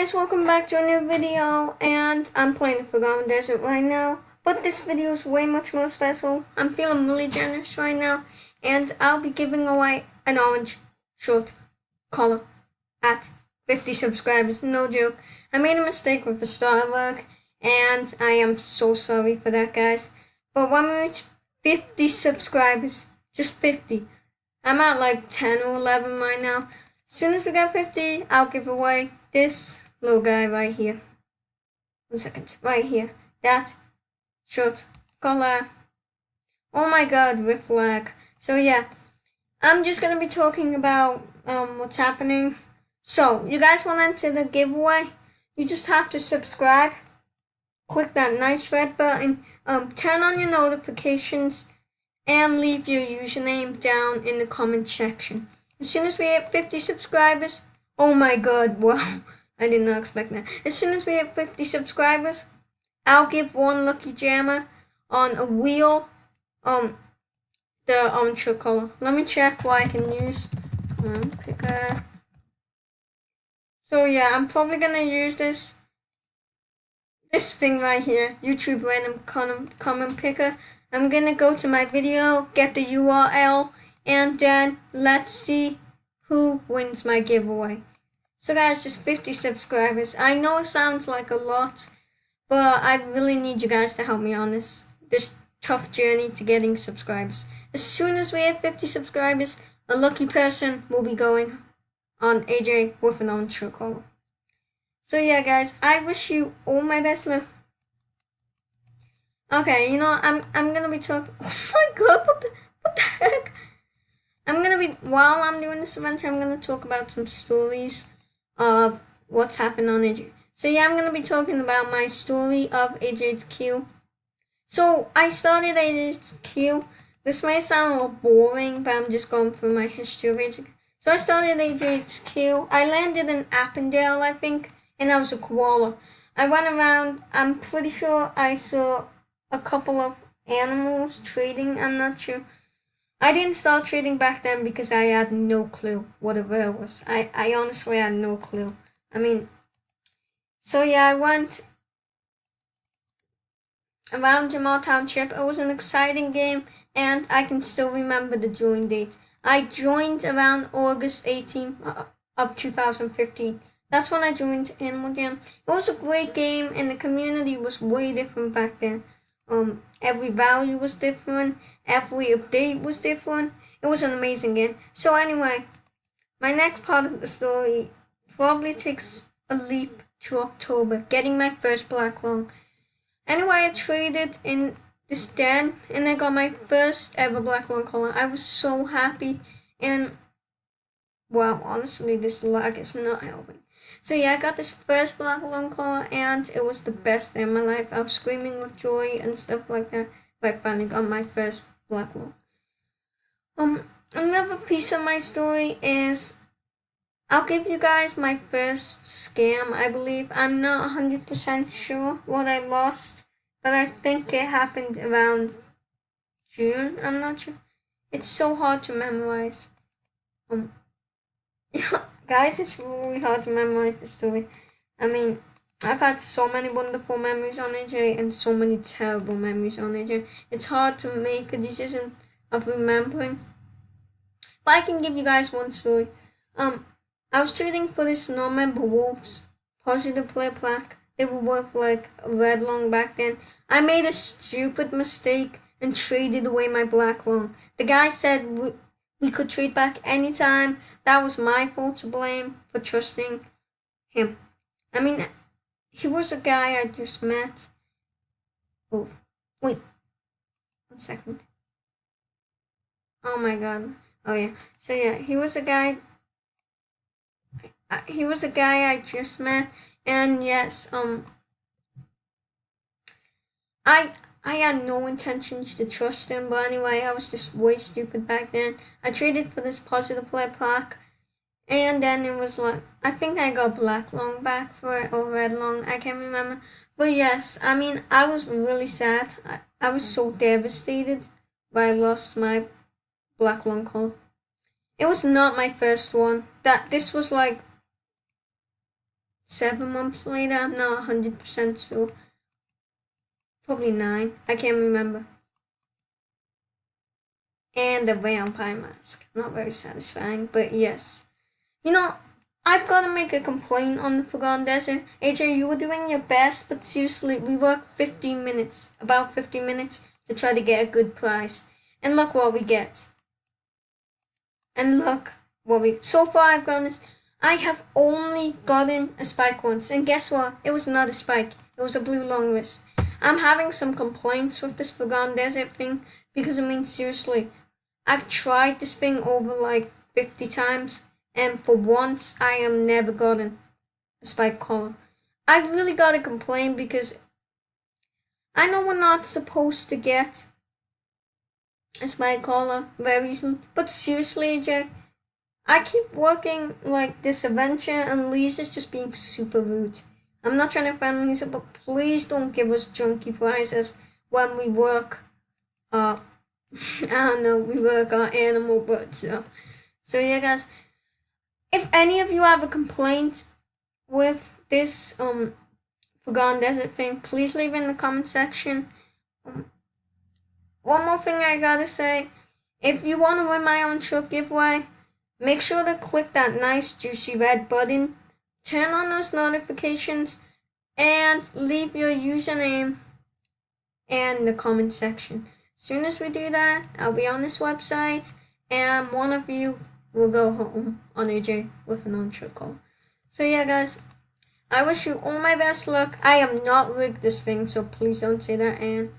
guys, welcome back to a new video, and I'm playing the Forgotten Desert right now, but this video is way much more special. I'm feeling really generous right now, and I'll be giving away an orange short collar at 50 subscribers, no joke. I made a mistake with the start work, and I am so sorry for that, guys, but when we reach 50 subscribers, just 50, I'm at like 10 or 11 right now. As soon as we get 50, I'll give away this little guy right here. 1 second, right here. That short collar. Oh my god, rip lag. So yeah, I'm just gonna be talking about what's happening. So you guys want to enter the giveaway? You just have to subscribe. Click that nice red button. Turn on your notifications and leave your username down in the comment section. As soon as we hit 50 subscribers, oh my god, wow, I did not expect that. As soon as we hit 50 subscribers, I'll give one lucky jammer on a wheel, the true color. Let me check what I can use. Come on, picker. So yeah, I'm probably gonna use this thing right here, YouTube random comment picker. I'm gonna go to my video, get the URL, and then let's see who wins my giveaway. So guys, just 50 subscribers. I know it sounds like a lot, but I really need you guys to help me on this tough journey to getting subscribers. As soon as we hit 50 subscribers, a lucky person will be going on AJ with an own true color. So yeah, guys, I wish you all my best luck. Okay, you know, I'm gonna be talking. Oh my god, what the heck? While I'm doing this adventure, I'm gonna talk about some stories of what's happened on AJ. So yeah, I'm gonna be talking about my story of AJHQ. So I started AJHQ. This may sound a little boring, but I'm just going through my history of AJHQ. So I started AJHQ. I landed in Appendale, I think, and I was a koala. I went around. I'm pretty sure I saw a couple of animals trading. I'm not sure. I didn't start trading back then because I had no clue what a rare was. I honestly had no clue. I mean, so yeah, I went around Jamal Township. It was an exciting game, and I can still remember the join date. I joined around August 18th of 2015. That's when I joined Animal Jam. It was a great game, and the community was way different back then. Every value was different. Every update was different. It was an amazing game. So anyway, my next part of the story probably takes a leap to October, getting my first black lung. Anyway, I traded in this den, and I got my first ever black lung collar. I was so happy, and wow, honestly, this lag is not helping. So yeah, I got this first black lung collar, and it was the best day of my life. I was screaming with joy and stuff like that. But I finally got my first black lung. Another piece of my story is I'll give you guys my first scam, I believe. I'm not 100% sure what I lost, but I think it happened around June. I'm not sure. It's so hard to memorize. Guys, it's really hard to memorize the story. I mean, I've had so many wonderful memories on AJ and so many terrible memories on AJ. It's hard to make a decision of remembering. But I can give you guys one story. I was trading for this non-member Wolves positive player plaque. They were worth like a red lung back then. I made a stupid mistake and traded away my black lung. The guy said we could trade back anytime. That was my fault to blame for trusting him. I mean, he was a guy I just met. Oh, wait. 1 second. Oh my god. Oh yeah. So yeah, he was a guy I just met, and yes, I had no intentions to trust him, but anyway, I was just way stupid back then. I traded for this positive play pack, and then it was like, I think I got black lung back for it, or red lung, I can't remember. But yes, I mean, I was really sad. I was so devastated when I lost my black lung color. It was not my first one. This was like 7 months later. I'm not 100% sure. Probably 9. I can't remember. And the vampire mask. Not very satisfying, but yes. You know, I've got to make a complaint on the Forgotten Desert. AJ, you were doing your best, but seriously, we worked 15 minutes, about 15 minutes, to try to get a good prize. And look what we get. And look what we... So far I've gotten this. I have only gotten a spike once. And guess what? It was not a spike. It was a blue long wrist. I'm having some complaints with this Forgotten Desert thing. Because, I mean, seriously, I've tried this thing over like 50 times. And for once, I have never gotten a spike collar. I've really got to complain because I know we're not supposed to get a spike collar very easily. But seriously, Jack, I keep working like this adventure and Lisa's just being super rude. I'm not trying to offend Lisa, but please don't give us junky prizes when we work, I don't know, we work on animal birds. So yeah, guys. If any of you have a complaint with this Forgotten Desert thing, please leave it in the comment section. One more thing I gotta say, if you want to win my own truck giveaway, make sure to click that nice juicy red button, turn on those notifications, and leave your username in the comment section. As soon as we do that, I'll be on this website, and one of you will go home on AJ with an on-truck call. So yeah, guys, I wish you all my best luck. I am not rigged this thing, so please don't say that. And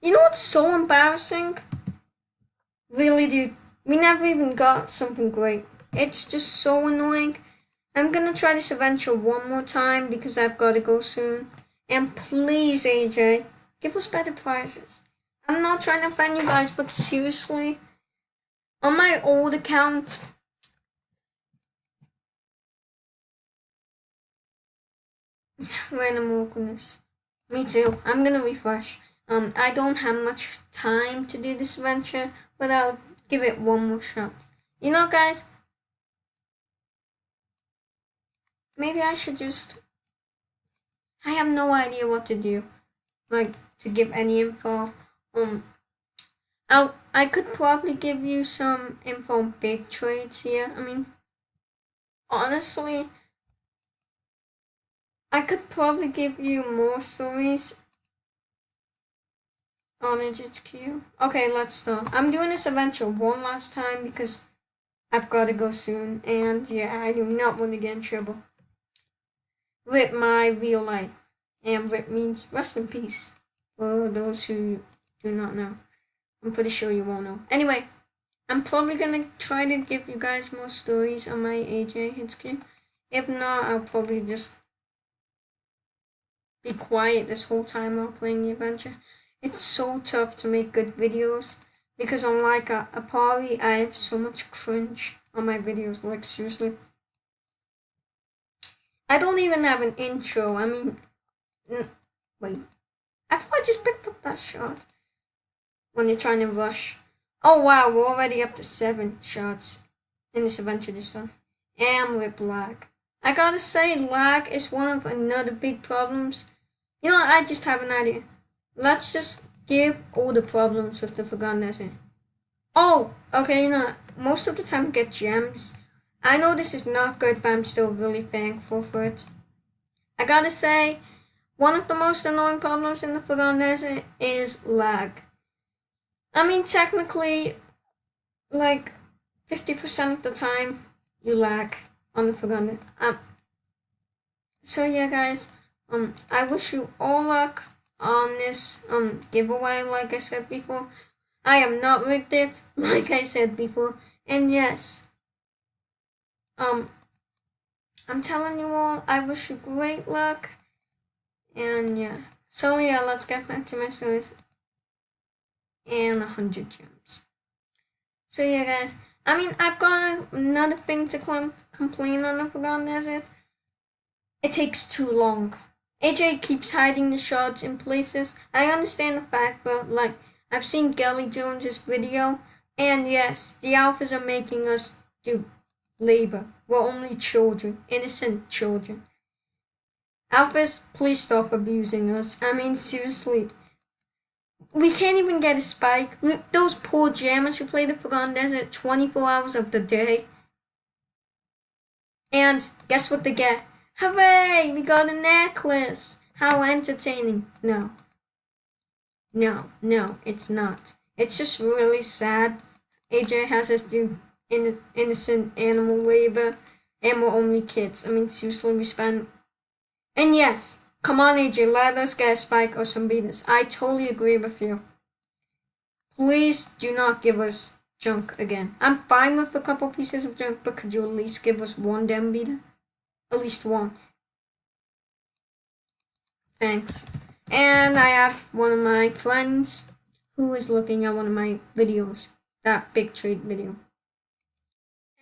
you know what's so embarrassing? Really, dude, we never even got something great. It's just so annoying. I'm gonna try this adventure one more time because I've got to go soon. And please, AJ, give us better prizes. I'm not trying to offend you guys, but seriously, on my old account, random awkwardness. Me too. I'm gonna refresh. I don't have much time to do this adventure, but I'll give it one more shot. You know, guys, maybe I should just... I have no idea what to do. Like, to give any info. I could probably give you some info on big trades here. I mean, honestly, I could probably give you more stories on HQ. Okay, let's start. I'm doing this adventure one last time because I've got to go soon. And yeah, I do not want to get in trouble. Rip my real life. And rip means rest in peace. For those who do not know. I'm pretty sure you won't know. Anyway, I'm probably gonna try to give you guys more stories on my AJ HQ. If not, I'll probably just be quiet this whole time while playing the adventure. It's so tough to make good videos because unlike a party, I have so much cringe on my videos. Like seriously, I don't even have an intro. I mean, wait, I thought I just picked up that shot when you're trying to rush. Oh wow, we're already up to 7 shots in this adventure this time. And with lag. I gotta say, lag is one of another big problems. You know, I just have an idea. Let's just give all the problems with the Forgotten Desert. Oh, okay, you know, most of the time I get gems. I know this is not good, but I'm still really thankful for it. I gotta say, one of the most annoying problems in the Forgotten Desert is lag. I mean, technically, like 50% of the time, you lag on the Forgotten. So yeah, guys. I wish you all luck on this giveaway. Like I said before, I am not rigged it. Like I said before, and yes, I'm telling you all, I wish you great luck. And yeah, so yeah, let's get back to my stories. And 100 gems. So yeah, guys. I mean, I've got another thing to complain on the Forgotten Desert. It takes too long. AJ keeps hiding the shards in places. I understand the fact, but like, I've seen Gelly Jones's video, and yes, the alphas are making us do labor. We're only children, innocent children. Alphas, please stop abusing us. I mean, seriously. We can't even get a spike. Those poor jammers who play the Forgotten Desert 24 hours of the day. And guess what they get? Hooray! We got a necklace! How entertaining. No. No, it's not. It's just really sad. AJ has us do innocent animal labor, and we're only kids. I mean, seriously, we spend. And yes, come on, AJ, let us get a spike or some beaters. I totally agree with you. Please do not give us junk again. I'm fine with a couple pieces of junk, but could you at least give us one damn beater? At least one. Thanks. And I have one of my friends who is looking at one of my videos, that big trade video.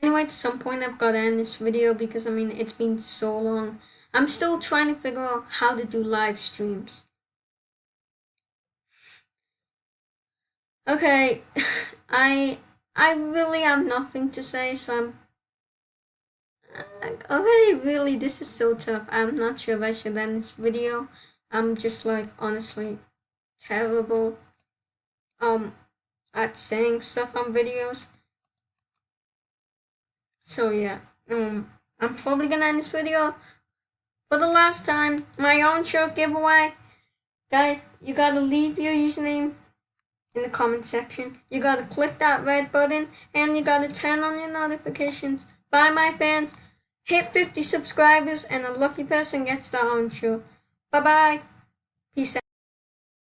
Anyway, at some point I've got to end this video because I mean it's been so long. I'm still trying to figure out how to do live streams. Okay, I really have nothing to say, so okay, really, this is so tough. I'm not sure if I should end this video. I'm just like honestly terrible at saying stuff on videos. So yeah, I'm probably gonna end this video for the last time. My own show giveaway. Guys, you gotta leave your username in the comment section. You gotta click that red button and you gotta turn on your notifications. Bye my fans. Hit 50 subscribers and a lucky person gets the own show. Bye bye. Peace out.